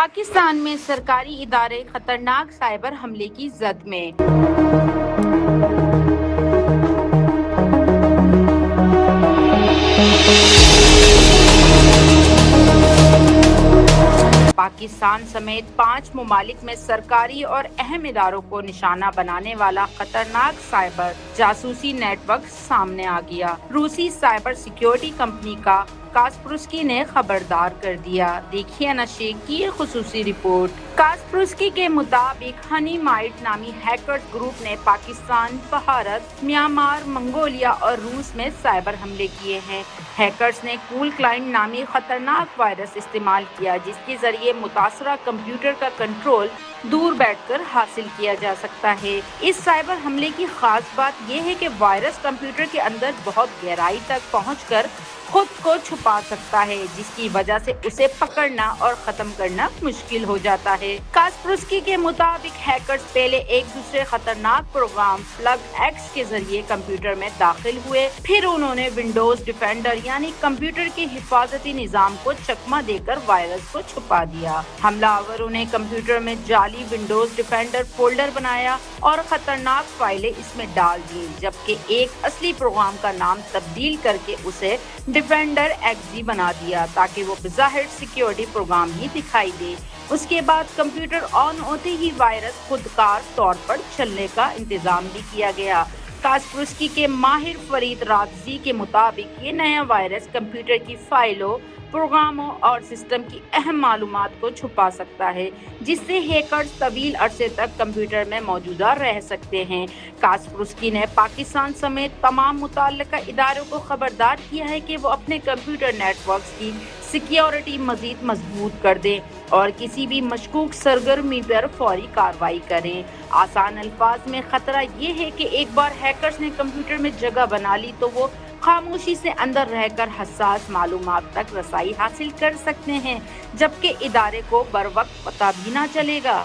پاکستان میں سرکاری ادارے خطرناک سائبر حملے کی زد میں۔ پاکستان سمیت 5 ممالک میں سرکاری اور اہم اداروں کو نشانہ بنانے والا خطرناک سائبر جاسوسی نیٹ ورک سامنے آ گیا۔ روسی سائبر سیکیورٹی کمپنی کاسپروسکی نے خبردار کر دیا۔ دیکھیے نشریہ کی یہ خصوصی رپورٹ۔ کاسپروسکی کے مطابق ہنی مائٹ نامی ہیکرز گروپ نے پاکستان، بھارت، میانمار، منگولیا اور روس میں سائبر حملے کیے ہیں۔ ہیکرز نے کول کلائنٹ نامی خطرناک وائرس استعمال کیا جس کے ذریعے متاثرہ کمپیوٹر کا کنٹرول دور بیٹھ کر حاصل کیا جا سکتا ہے۔ اس سائبر حملے کی خاص بات یہ ہے کہ وائرس کمپیوٹر کے اندر بہت گہرائی تک پہنچ کر خود کو چھپا سکتا ہے، جس کی وجہ سے اسے پکڑنا اور ختم کرنا مشکل ہو جاتا ہے۔ کاسپروسکی کے مطابق ہیکرز پہلے ایک دوسرے خطرناک پروگرام پلگ ایکس کے ذریعے کمپیوٹر میں داخل ہوئے، پھر انہوں نے ونڈوز ڈیفینڈر یعنی کمپیوٹر کے حفاظتی نظام کو چکمہ دے کر وائرس کو چھپا دیا۔ حملہ آوروں نے کمپیوٹر میں جعلی ونڈوز ڈیفینڈر فولڈر بنایا اور خطرناک فائلیں اس میں ڈال دیں، جبکہ ایک اصلی پروگرام کا نام تبدیل کر کے اسے ڈیفینڈر ایکس بنا دیا تاکہ وہ بظاہر سیکیورٹی پروگرام ہی دکھائی دے۔ اس کے بعد کمپیوٹر آن ہوتے ہی وائرس خودکار طور پر چلنے کا انتظام بھی کیا گیا۔ کاسپروسکی کے ماہر فرید راغزی کے مطابق یہ نیا وائرس کمپیوٹر کی فائلوں، پروگراموں اور سسٹم کی اہم معلومات کو چھپا سکتا ہے، جس سے ہیکرز طویل عرصے تک کمپیوٹر میں موجودہ رہ سکتے ہیں۔ کاسپروسکی نے پاکستان سمیت تمام متعلقہ اداروں کو خبردار کیا ہے کہ وہ اپنے کمپیوٹر نیٹ ورکس کی سیکیورٹی مزید مضبوط کر دیں اور کسی بھی مشکوک سرگرمی پر فوری کارروائی کریں۔ آسان الفاظ میں خطرہ یہ ہے کہ ایک بار ہیکرز نے کمپیوٹر میں جگہ بنا لی تو وہ خاموشی سے اندر رہ کر حساس معلومات تک رسائی حاصل کر سکتے ہیں، جبکہ ادارے کو بروقت پتہ بھی نہ چلے گا۔